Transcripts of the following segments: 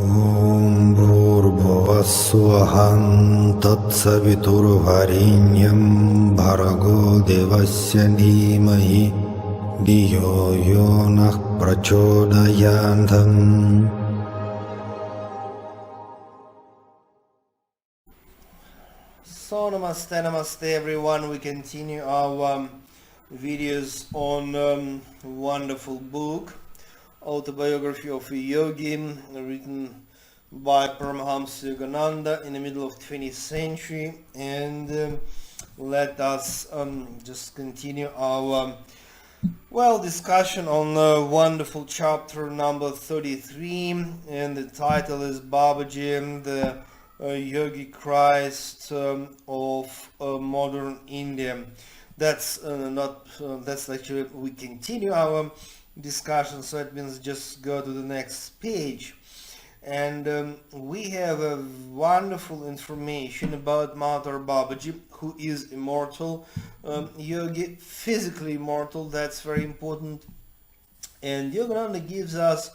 Om Bhurбhuvasvaham Tatsaviturvarenyam Bhargo Devasya Dhimahi Dhiyo Yonah Prachodayantam. So namaste everyone. We continue our videos on wonderful book, Autobiography of a Yogi, written by Paramahansa Yogananda in the middle of 20th century. And let us just continue our discussion on wonderful chapter number 33, and the title is Babaji, the Yogi Christ of modern India. That's actually, we continue our discussion, so it means just go to the next page. And we have a wonderful information about Mahavatara Babaji, who is immortal yogi, physically immortal. That's very important. And Yogananda gives us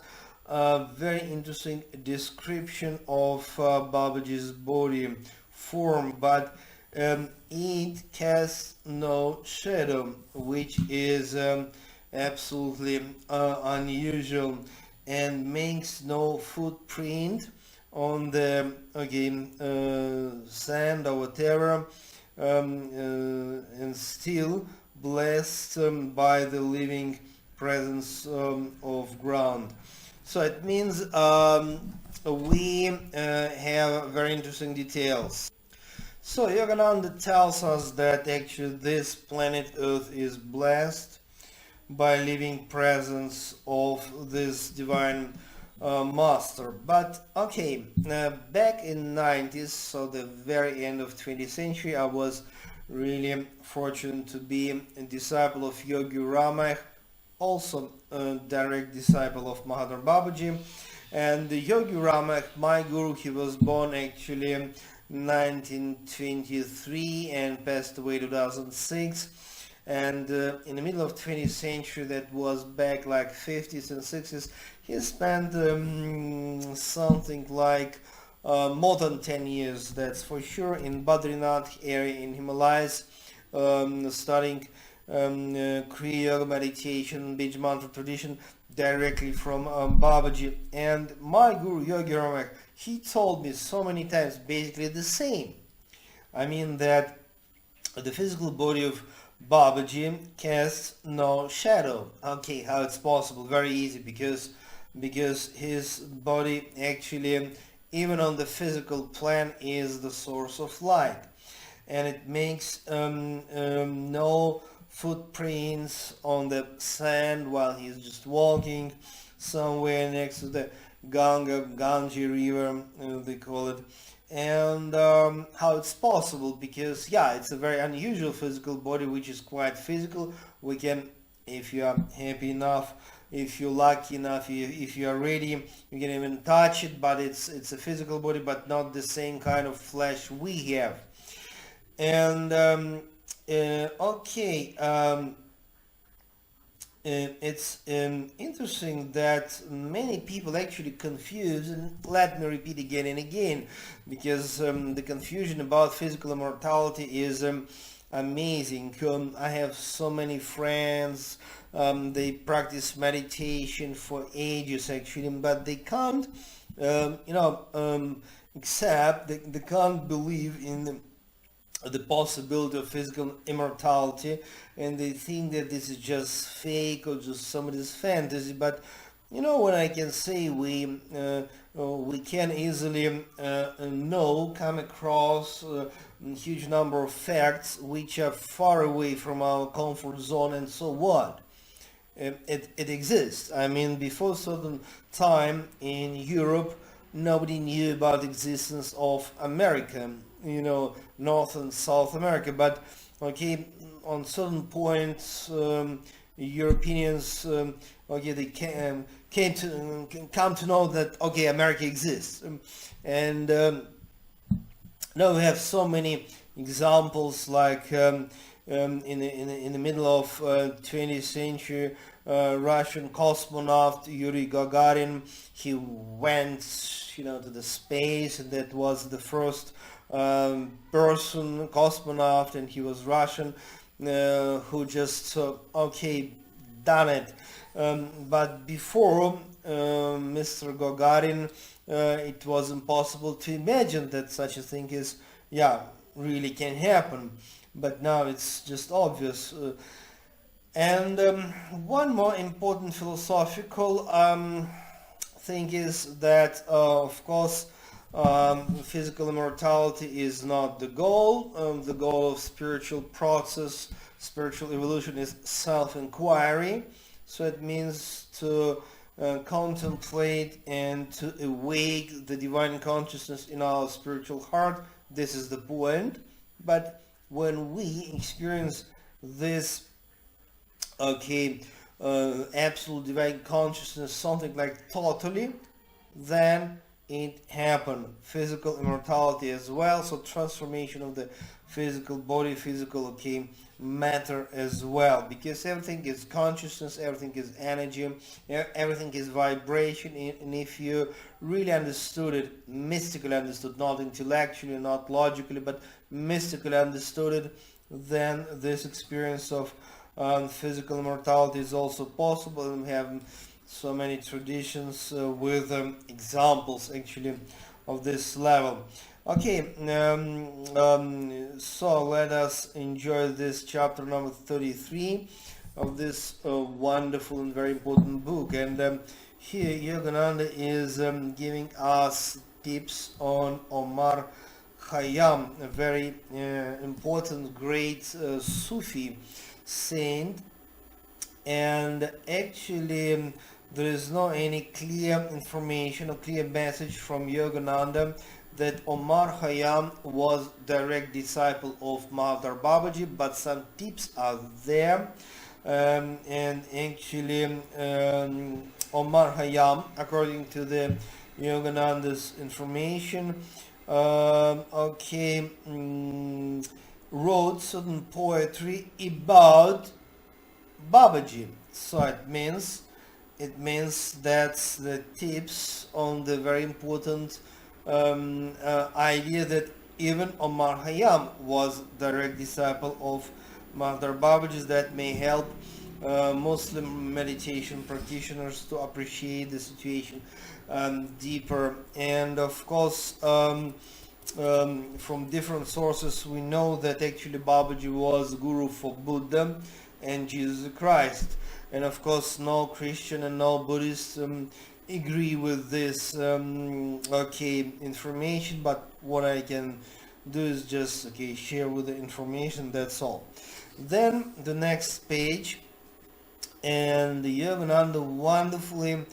a very interesting description of Babaji's body form, but it casts no shadow, which is absolutely unusual, and makes no footprint on the sand or whatever, and still blessed by the living presence of ground. So it means we have very interesting details. So Yogananda tells us that actually this planet Earth is blessed by living presence of this divine master. But back in 90s, so the very end of 20th century, I was really fortunate to be a disciple of Yogi Ramaiah, also a direct disciple of Mahavatar Babaji. And Yogi Ramaiah, my guru, he was born actually in 1923 and passed away 2006. And in the middle of 20th century, that was back like 50s and 60s, he spent something like more than 10 years, that's for sure, in Badrinath area in Himalayas, studying Kriya Yoga meditation, Bijamantra tradition directly from Babaji. And my guru Yogi Ramaiah, he told me so many times basically the same. I mean that the physical body of Babaji casts no shadow. Okay, how it's possible? Very easy, because his body actually, even on the physical plane, is the source of light, and it makes no footprints on the sand while he's just walking somewhere next to the Ganges river, they call it. And how it's possible? Because it's a very unusual physical body, which is quite physical. We can, if you are happy enough, if you're lucky enough, if you are ready, you can even touch it, but it's a physical body, but not the same kind of flesh we have. And it's interesting that many people actually confuse, and let me repeat again and again, because the confusion about physical immortality is amazing. I have so many friends, they practice meditation for ages actually, but they can't accept, they can't believe in the possibility of physical immortality, and they think that this is just fake or just somebody's fantasy. But what I can say, we can easily come across a huge number of facts which are far away from our comfort zone, and so what? It exists. I mean, before a certain time in Europe, nobody knew about the existence of America, North and South America, but on certain points, Europeans, they come to know that America exists, and now we have so many examples like in the middle of 20th century, Russian cosmonaut Yuri Gagarin. He went, to the space, and that was the first person cosmonaut, and he was Russian, who just done it. But before Mr. Gagarin, it was impossible to imagine that such a thing really can happen. But now it's just obvious. And one more important philosophical thing is that, of course, physical immortality is not the goal. The goal of spiritual process, spiritual evolution, is self-inquiry. So it means to contemplate and to awake the divine consciousness in our spiritual heart. This is the point. But when we experience this absolute divine consciousness, something like totally, then it happened. Physical immortality as well, so transformation of the physical body, physical matter as well, because everything is consciousness, everything is energy, everything is vibration. And if you really understood it, mystically understood, not intellectually, not logically, but mystically understood it, then this experience of physical immortality is also possible. And we have so many traditions with examples actually of this level. So let us enjoy this chapter number 33 of this wonderful and very important book. And here Yogananda is giving us tips on Omar Khayyam, a very important, great Sufi saint. And actually there is no any clear information or clear message from Yogananda that Omar Khayyam was direct disciple of Mahavatar Babaji, but some tips are there. And actually Omar Khayyam, according to the Yogananda's information, wrote certain poetry about Babaji. So it means that the tips on the very important idea that even Omar Khayyam was direct disciple of Mahavatar Babaji, that may help Muslim meditation practitioners to appreciate the situation deeper. And of course, from different sources we know that actually Babaji was guru for Buddha and Jesus Christ. And of course no Christian and no Buddhist agree with this information, but what I can do is just share with the information, that's all. Then the next page, and the Yogananda wonderfully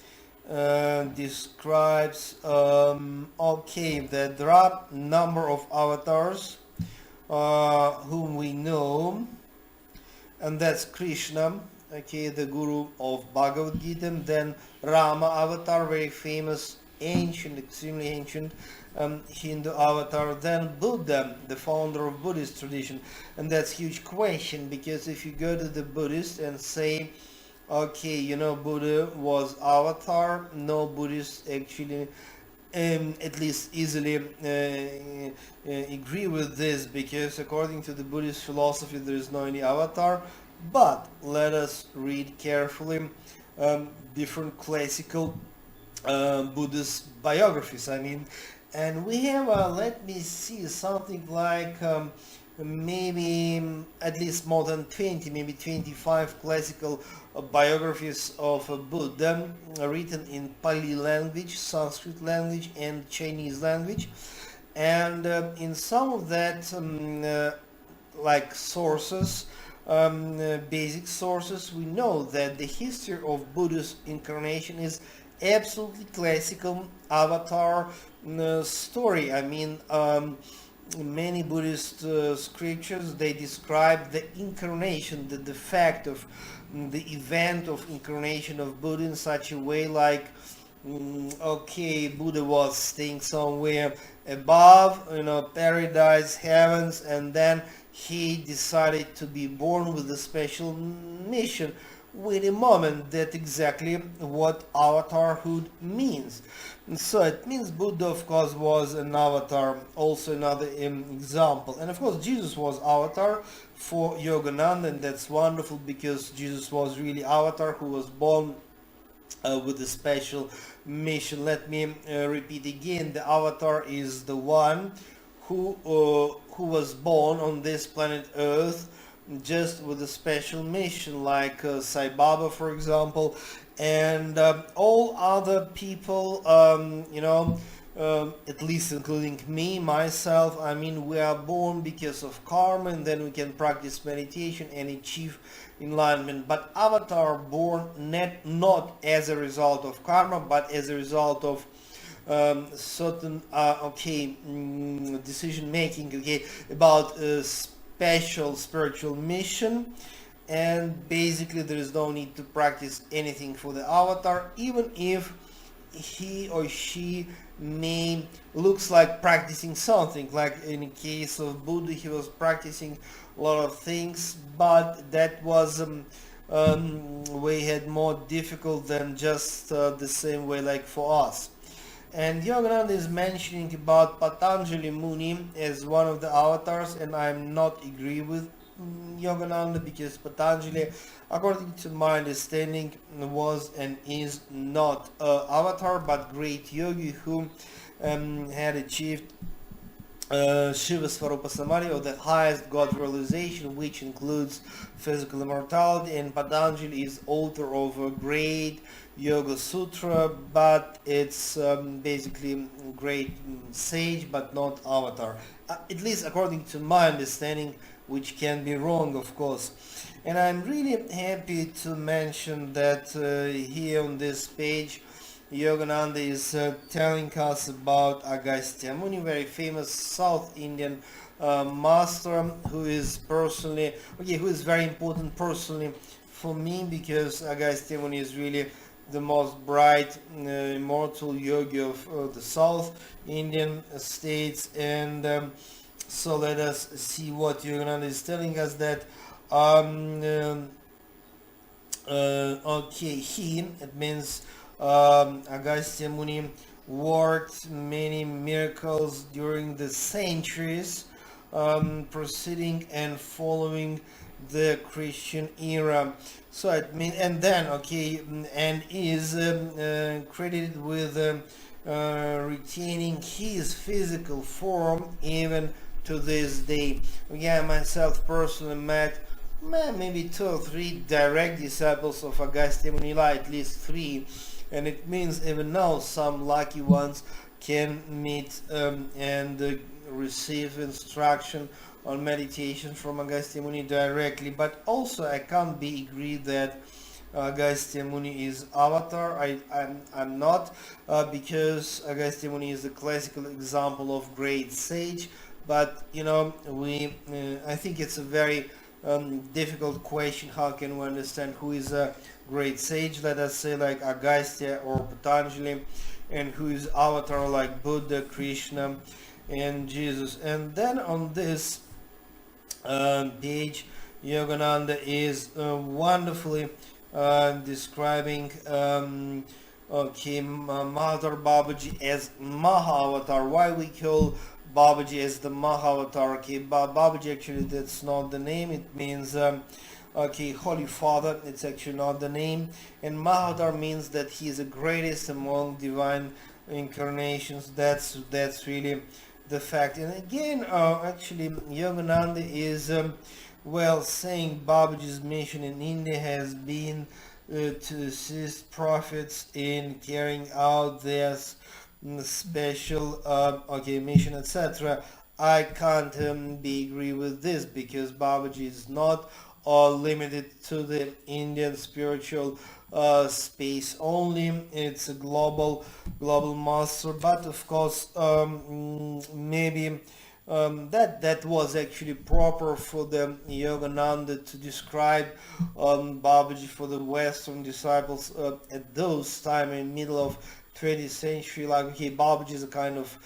describes that there are number of avatars whom we know, and that's Krishna, the guru of Bhagavad Gita, then Rama avatar, very famous, ancient, extremely ancient Hindu avatar, then Buddha, the founder of Buddhist tradition. And that's huge question, because if you go to the Buddhist and say, Buddha was avatar, no Buddhist actually at least easily agree with this, because according to the Buddhist philosophy there is no any avatar. But let us read carefully different classical Buddhist biographies. And we have, let me see, something like maybe at least more than 20, maybe 25 classical biographies of Buddha written in Pali language, Sanskrit language, and Chinese language. And in some of that sources, basic sources, we know that the history of Buddha's incarnation is absolutely classical avatar story. Many Buddhist scriptures, they describe the incarnation, the fact of the event of incarnation of Buddha in such a way like Buddha was staying somewhere above, paradise, heavens, and then he decided to be born with a special mission. Wait a moment, that's exactly what avatarhood means. And so it means Buddha, of course, was an avatar, also another example. And of course, Jesus was avatar for Yogananda, and that's wonderful because Jesus was really avatar who was born with a special mission. Let me repeat again, the avatar is the one who was born on this planet Earth just with a special mission, like Sai Baba, for example, and all other people, at least including me, myself. I mean, we are born because of karma, and then we can practice meditation and achieve enlightenment. But avatar born not as a result of karma, but as a result of certain decision making, about special spiritual mission. And basically there is no need to practice anything for the avatar, even if he or she may looks like practicing something. Like in the case of Buddha, he was practicing a lot of things, but that was way had more difficult than just the same way like for us. And Yogananda is mentioning about Patanjali Muni as one of the avatars, and I'm not agree with Yogananda, because Patanjali, according to my understanding, was and is not avatar, but great yogi who had achieved Shiva Svarupa Samadhi, or the highest God realization, which includes physical immortality. And Patanjali is author of a great Yoga Sutra, but it's basically great sage, but not avatar, at least according to my understanding, which can be wrong, of course. And I'm really happy to mention that here on this page Yogananda is telling us about Agastya Muni, very famous South Indian master, who is very important personally for me, because Agastya Muni is really the most bright immortal yogi of the South Indian states. And so let us see what Yogananda is telling us, that it means Agastya Muni worked many miracles during the centuries preceding and following the Christian era. So it means, and then and is credited with retaining his physical form even to this day. Again, myself personally met maybe 2 or 3 direct disciples of Agastya Muni, at least 3, and it means even now some lucky ones can meet and receive instruction on meditation from Agastya Muni directly. But also I can't be agreed that Agastya Muni is avatar. I'm not, because Agastya Muni is a classical example of great sage. But I think it's a very difficult question. How can we understand who is a great sage, let us say, like Agastya or Patanjali, and who is avatar like Buddha, Krishna, and Jesus? And then on this page, Yogananda is wonderfully describing Mahavatar Babaji as Mahavatar. Why we call Babaji as the Mahavatar? Babaji, actually that's not the name, it means Holy Father, it's actually not the name. And Mahavatar means that he is the greatest among divine incarnations. That's really the fact. And again, actually Yogananda is saying Babaji's mission in India has been to assist prophets in carrying out their special mission, etc. I can't be agree with this, because Babaji is not limited to the Indian spiritual space only. It's a global master. But of course, maybe that was actually proper for the Yogananda to describe Babaji for the Western disciples at those time, in middle of 20th century, like, okay, Babaji is a kind of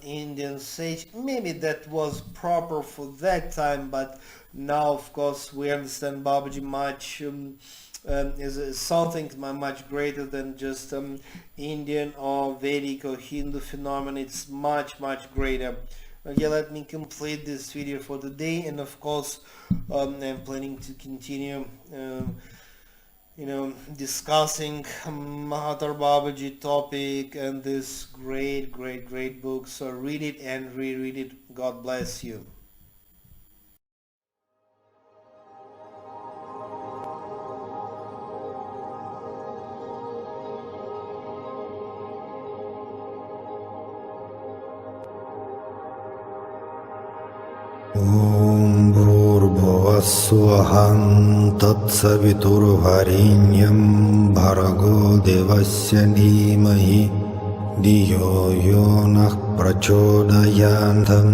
Indian sage. Maybe that was proper for that time, but now, of course, we understand Babaji much is something much greater than just Indian or Vedic or Hindu phenomenon. It's much greater. Okay, let me complete this video for today, and of course I'm planning to continue discussing Mahavatar Babaji topic and this great book. So read it and reread it. God bless you. Om Bhurбhuvasvaham Tatsaviturvarenyam Bhargo Devasya Dhimahi Dhiyo Yo Nah Prachodhayantam